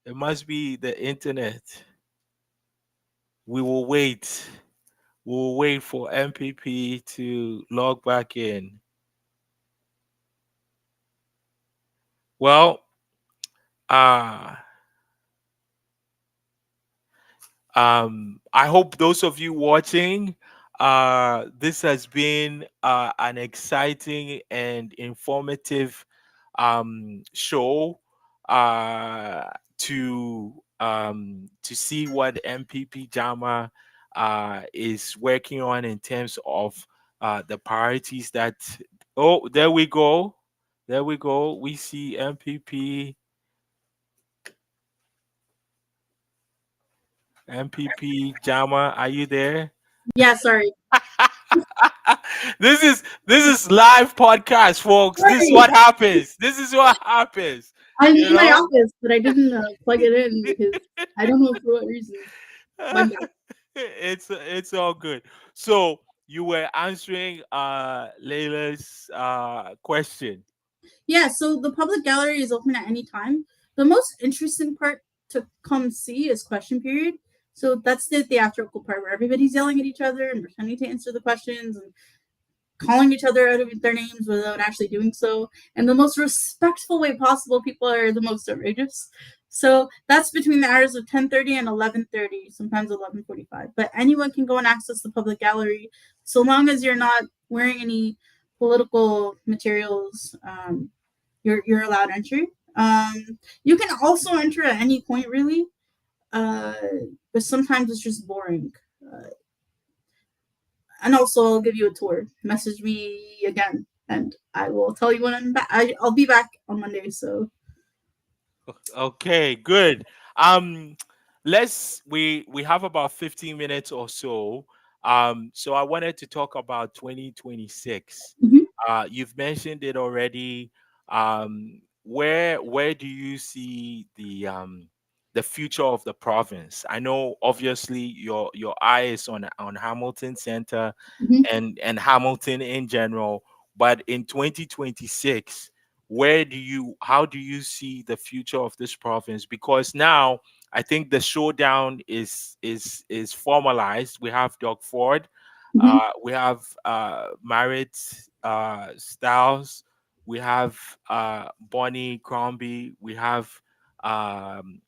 It must be the internet. We will wait. We'll wait for MPP to log back in. Well, uh I hope those of you watching, this has been an exciting and informative show to see what MPP Jama is working on in terms of the priorities that. Oh, there we go. There we go. We see MPP Jama. Are you there? yeah, sorry. This is live podcast, folks. This is Sorry, what happens. This is what happens. I'm You in my know. office, but I didn't plug it in because I don't know for what reason. My bad. It's all good. So you were answering Layla's question. Yeah, so the public gallery is open at any time. The most interesting part to come see is question period. So that's the theatrical part where everybody's yelling at each other and pretending to answer the questions and calling each other out of their names without actually doing so. And the most respectful way possible, people are the most outrageous. So that's between the hours of 10:30 and 11:30, sometimes 11:45. But anyone can go and access the public gallery, so long as you're not wearing any political materials. You're allowed entry. You can also enter at any point, really, uh, but sometimes it's just boring. Uh, and also, I'll give you a tour. Message me again, and I will tell you when I'm back. I'll be back on Monday. So, Okay, good. Um, we have about 15 minutes or so. So I wanted to talk about 2026. mhm, You've mentioned it already. Where do you see the future of the province? I know obviously your eye is on Hamilton Center mhm. and Hamilton in general, but in 2026, how do you see the future of this province? Because now I think the showdown is formalized. We have Doug Ford, Mhm. we have Marit Styles, we have Bonnie Crombie, we have um,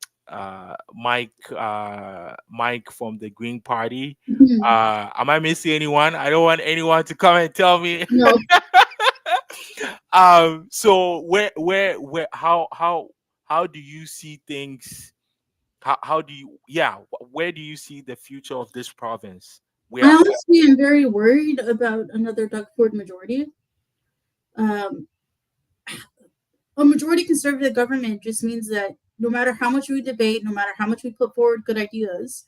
Mike from the Green Party. Mhm. Am I missing anyone? I don't want anyone to come and tell me. No, So where how do you see things? How do you where do you see the future of this province? I Where honestly am very worried about another Doug Ford majority. Um, a majority conservative government just means that no matter how much we debate, no matter how much we put forward good ideas,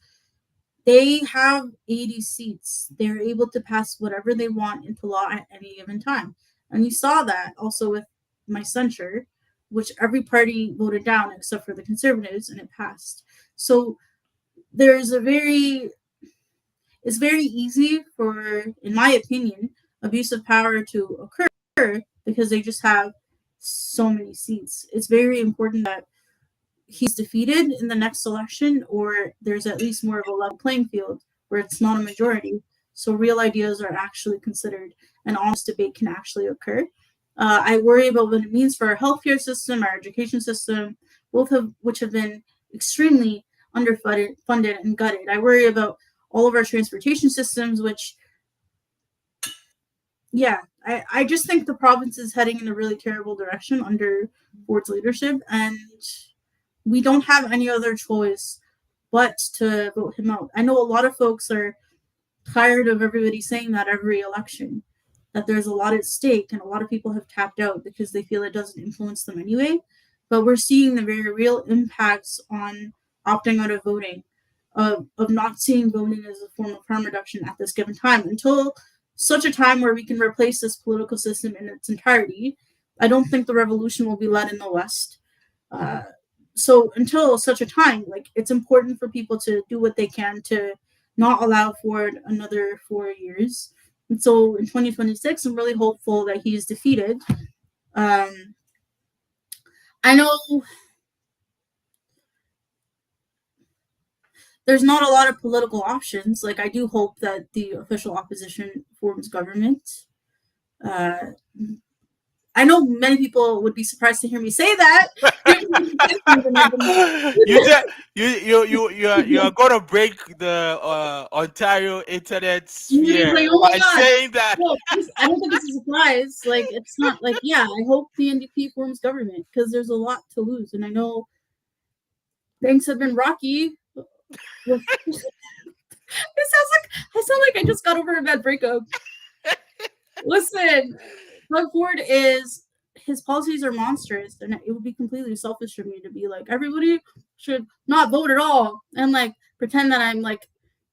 they have 80 seats. They're able to pass whatever they want into law at any given time. And you saw that also with my censure, which every party voted down except for the conservatives, and it passed. So there's a very it's very easy for, in my opinion, abuse of power to occur because they just have so many seats. It's very important that he's defeated in the next election, or there's at least more of a level playing field where it's not a majority. So real ideas are actually considered and honest debate can actually occur. I worry about what it means for our healthcare system, our education system, both of which have been extremely underfunded funded and gutted. I worry about all of our transportation systems, which, yeah, I just think the province is heading in a really terrible direction under Ford's leadership. And we don't have any other choice but to vote him out. I know a lot of folks are tired of everybody saying that every election, that there's a lot at stake, and a lot of people have tapped out because they feel it doesn't influence them anyway. But we're seeing the very real impacts on opting out of voting, of not seeing voting as a form of harm reduction at this given time until such a time where we can replace this political system in its entirety. I don't think the revolution will be led in the West. Uh, so until such a time, like, it's important for people to do what they can to not allow for another 4 years. And so in 2026, I'm really hopeful that he's defeated. Um, I know there's not a lot of political options. Like, I do hope that the official opposition forms government. Uh, I know many people would be surprised to hear me say that, given the protections and I've been. you just you are gonna break the Ontario internet He's sphere like, oh my by god. saying that. Well, I don't think it's a surprise. Like, it's not like, yeah, I hope the NDP forms government because there's a lot to lose. And I know things have been rocky. With, I sound like I just got over a bad breakup. Listen, Doug Ford is his policies are monstrous, and it would be completely selfish for me to be like everybody should not vote at all and like pretend that I'm like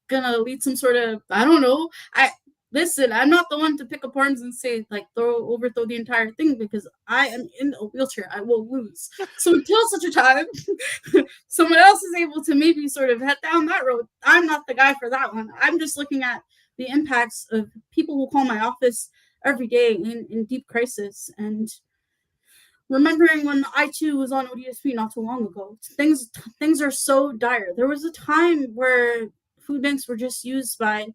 gonna lead some sort of, I don't know. I Listen, I'm not the one to pick up arms and say like overthrow the entire thing because I am in a wheelchair. I will lose. So until such a time someone else is able to maybe sort of head down that road, I'm not the guy for that one. I'm just looking at the impacts of people who call my office every day in deep crisis, and remembering when I too was on ODSP not too long ago. Things are so dire. There was a time where food banks were just used by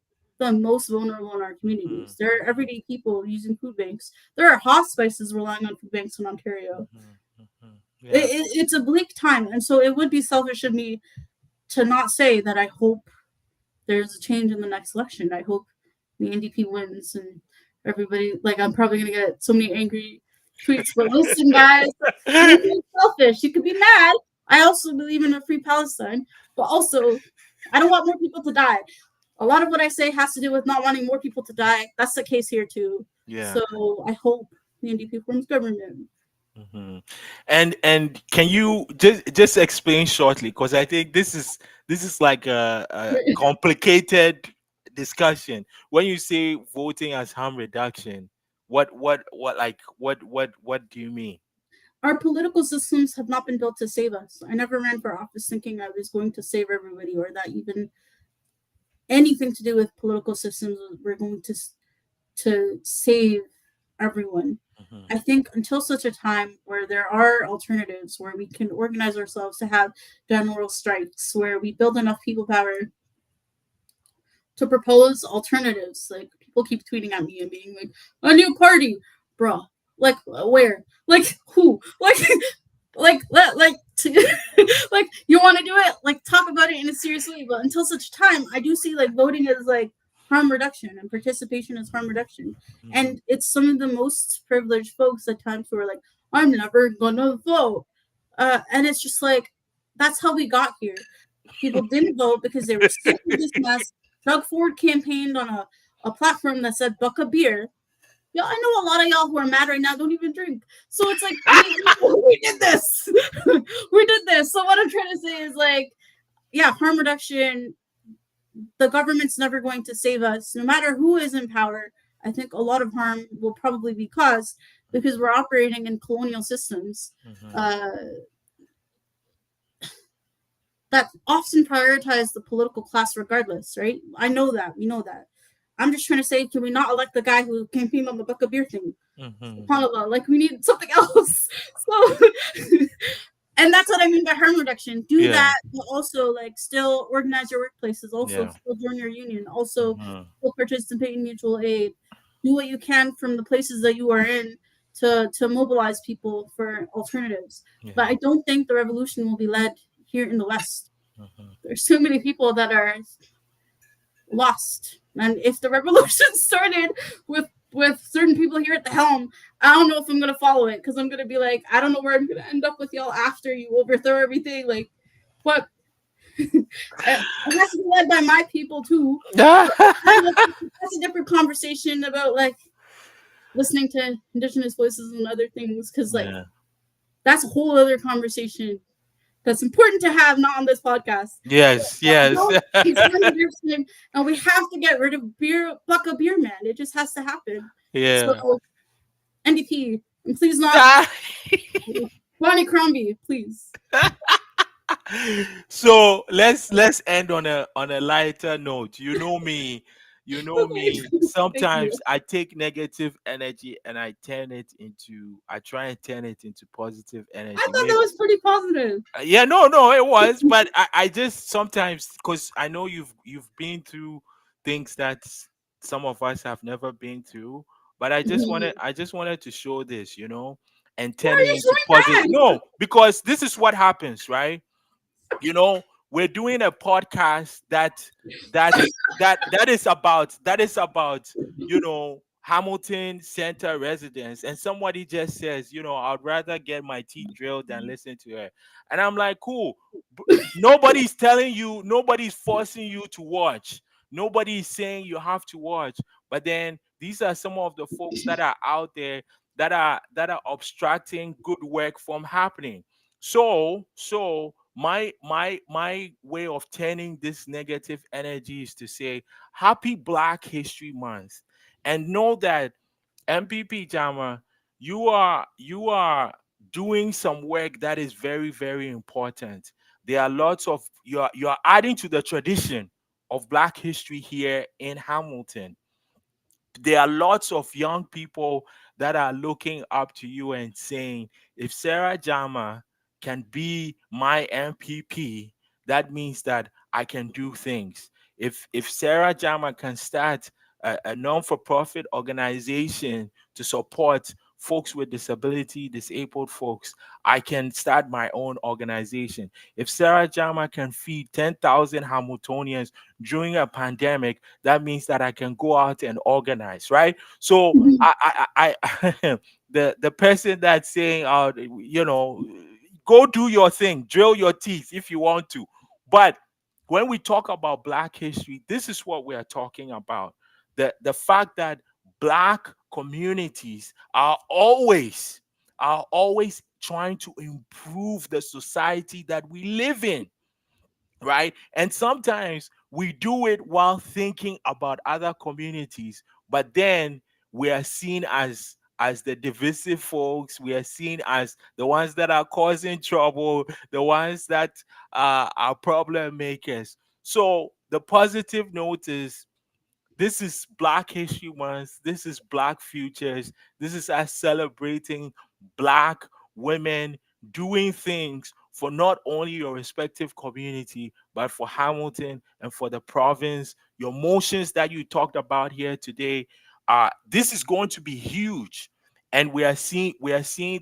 the most vulnerable in our communities. There are Mhm, everyday people using food banks. There are hospices relying on food banks in Ontario. mhm, mhm. Yeah. It's a bleak time, and so it would be selfish of me to not say that I hope there's a change in the next election. I hope the NDP wins and everybody, like, I'm probably gonna get so many angry tweets, but listen, guys, you're being selfish. You could be mad. I also believe in a free Palestine, but also I don't want more people to die. A lot of what I say has to do with not wanting more people to die. That's the case here too. Yeah. So I hope the NDP forms government. Hmm. And can you just explain shortly, because I think this is like a complicated discussion. When you say voting as harm reduction, what do you mean? Our political systems have not been built to save us. I never ran for office thinking I was going to save everybody, or that even anything to do with political systems were going to save everyone. Hmm. I think until such a time where there are alternatives, where we can organize ourselves to have general strikes, where we build enough people power to propose alternatives. Like, people keep tweeting at me and being like, "A new party, bro." Like, where? Like, who? Like like, you want to do it, like, talk about it in a serious way. But until such time, I do see, like, voting as, like, harm reduction, and participation as harm reduction. Hmm. And it's some of the most privileged folks at times who are like, "I'm never gonna vote," and it's just like, that's how we got here. People didn't vote because they were sick of this mess. Doug Ford campaigned on a platform that said "buck a beer." Y'all, I know a lot of y'all who are mad right now don't even drink. So it's like, we did this. We did this. So what I'm trying to say is, like, yeah, harm reduction. The government's never going to save us, no matter who is in power. I think a lot of harm will probably be caused because we're operating in colonial systems Hmm. uh, that often prioritize the political class regardless, right? I know that. We know that. I'm just trying to say, can we not elect the guy who campaigned on the buck of beer thing? Hmm. SubhanAllah, like, we need something else. So, and that's what I mean by harm reduction. Do Yeah. that, but also, like, still organize your workplaces. Also, Yeah. still join your union. Also, Hmm. still participate in mutual aid. Do what you can from the places that you are in to mobilize people for alternatives. But Yeah. I don't think the revolution will be led here in the West. Hmm. There's so many people that are lost. And if the revolution started with certain people here at the helm, I don't know if I'm gonna follow it, because I'm gonna be like, I don't know where I'm gonna end up with y'all after you overthrow everything. Like, what? It has to be led by my people too. But that's a different conversation about, like, listening to indigenous voices and other things, because, like, Yeah. that's a whole other conversation that's important to have, not on this podcast. Yes. Yes. Don't it's time, and we have to get rid of beer, buck a beer man. It just has to happen. So Yeah. NDP, and please not Bonnie Crombie, please. So let's end on a lighter note. You know me. You know Okay, me. thank you. Sometimes I take negative energy and I try and turn it into positive I energy. thought that Maybe was pretty positive. yeah, no, it was, but I just sometimes, because I know you've been through things that some of us have never been through, but Why I just wanted to show this, and are turn it you into positive. showing No, because this is what happens, right? We're doing a podcast that is about Hamilton Center residents, and somebody just says, I'd rather get my teeth drilled than listen to her. And I'm like, cool. Nobody's telling you, nobody's forcing you to watch, nobody's saying you have to watch. But then these are some of the folks that are out there that are obstructing good work from happening. So my way of turning this negative energy is to say happy Black History Month, and know that MPP Jama, you are doing some work that is very, very important. There are lots of you are adding to the tradition of Black history here in Hamilton. There are lots of young people that are looking up to you and saying, if Sarah Jama can be my MPP, that means that I can do things. If Sarah Jama can start a non-for-profit organization to support folks with disability, disabled folks, I can start my own organization. If Sarah Jama can feed 10,000 Hamiltonians during a pandemic, that means that I can go out and organize, right? So Mhm. the person that's saying, go do your thing, drill your teeth if you want to. But when we talk about Black history, this is what we are talking about. The fact that Black communities are always trying to improve the society that we live in, right? And sometimes we do it while thinking about other communities, but then we are seen as the divisive folks. We are seen as the ones that are causing trouble, the ones that are problem makers. So the positive note is, this is Black History Month. This is Black Futures. This is us celebrating Black women doing things for not only your respective community, but for Hamilton and for the province. Your motions that you talked about here today, this is going to be huge. And we are seeing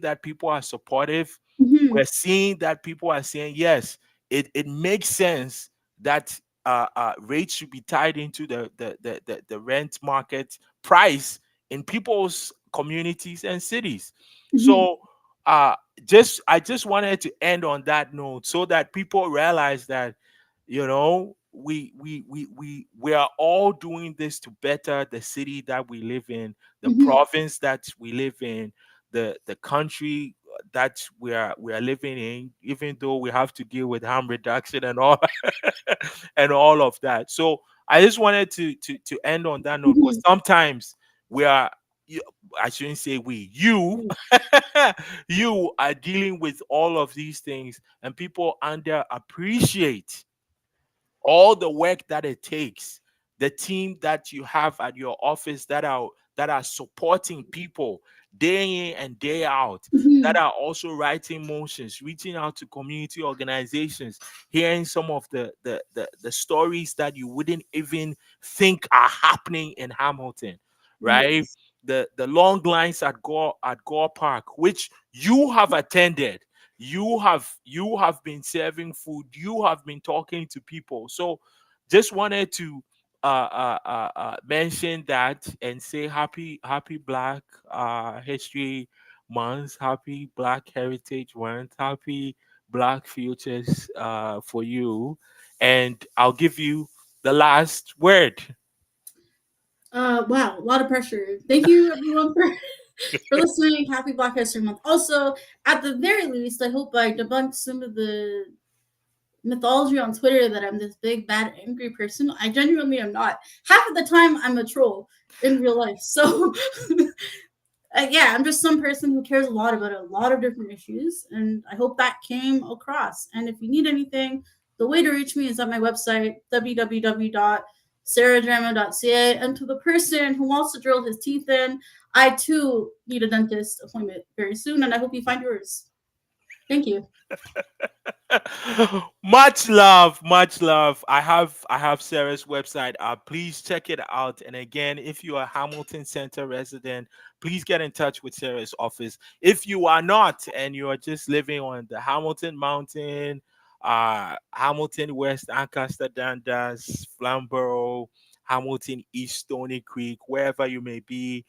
that people are supportive. Mhm. We're seeing that people are saying, yes, it makes sense that rates should be tied into the rent market price in people's communities and cities. Mhm. So uh, I just wanted to end on that note so that people realize that, we are all doing this to better the city that we live in, the Mhm. province that we live in, the country that we are living in, even though we have to deal with harm reduction and all and all of that. So I just wanted to end on that note, because Mhm. sometimes we are you- I shouldn't say we, you you are dealing with all of these things, and people underappreciate all the work that it takes, the team that you have at your office that are supporting people day in and day out, that Mhm. are also writing motions, reaching out to community organizations, hearing some of the stories that you wouldn't even think are happening in Hamilton, right? Yes. The long lines at Gore Park, which you have attended, you have been serving food, you have been talking to people. So just wanted to mention that and say happy Black History Month, happy Black Heritage Month, happy Black Futures for you. And I'll give you the last word. Wow, a lot of pressure. Thank you everyone for listening. Happy Black History Month. Also, at the very least, I hope I debunked some of the mythology on Twitter that I'm this big, bad, angry person. I genuinely am not. Half of the time, I'm a troll in real life. So, yeah, I'm just some person who cares a lot about a lot of different issues, and I hope that came across. And if you need anything, the way to reach me is at my website, www.sarahjama.ca. And to the person who wants to drill his teeth in, I too need a dentist appointment very soon, and I hope you find yours. Thank you. Much love, much love. I have Sarah's website. Please check it out. And again, if you are a Hamilton Center resident, please get in touch with Sarah's office. If you are not, and you are just living on the Hamilton Mountain, Hamilton West, Ancaster, Dundas, Flamborough, Hamilton East, Stony Creek, wherever you may be.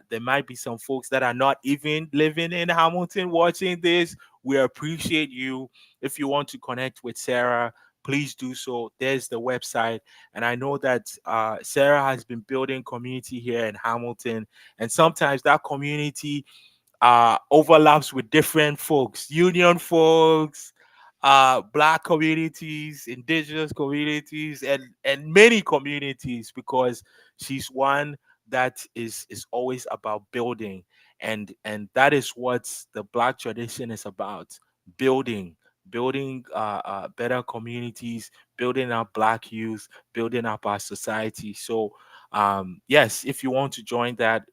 There might be some folks that are not even living in Hamilton watching this. We appreciate you. If you want to connect with Sarah, please do so. There's the website. And I know that Sarah has been building community here in Hamilton. And sometimes that community overlaps with different folks, union folks, black communities, indigenous communities, and many communities, because she's one that is always about building, and that is what the black tradition is about: building, building better communities, building up black youth, building up our society. So yes, if you want to join that,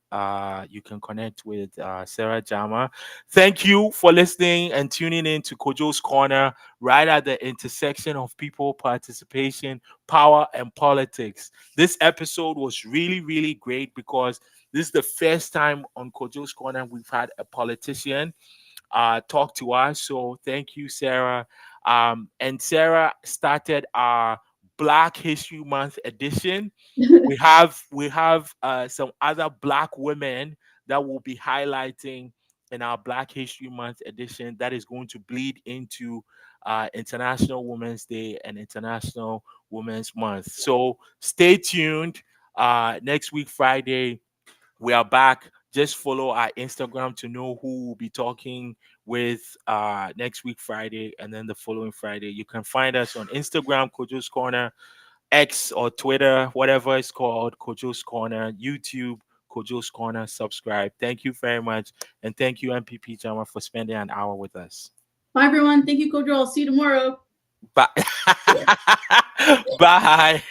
you can connect with Sarah Jama. Thank you for listening and tuning in to Kojo's Corner, right at the intersection of people, participation, power, and politics. This episode was really, really great because This is the first time on Kojo's Corner we've had a politician talk to us. So thank you, Sarah. And Sarah started our Black History Month edition. We have some other Black women that will be highlighting in our Black History Month edition that is going to bleed into International Women's Day and International Women's Month. So stay tuned. Next week, Friday, we are back. Just follow our Instagram to know who will be talking with next week Friday and then the following Friday. You can find us on Instagram, Kojo's Corner, X or Twitter, whatever it's called, Kojo's Corner, YouTube, Kojo's Corner. Subscribe. Thank you very much, and thank you MPP Jama for spending an hour with us. Bye, everyone. Thank you, Kojo. I'll see you tomorrow. Bye. Bye.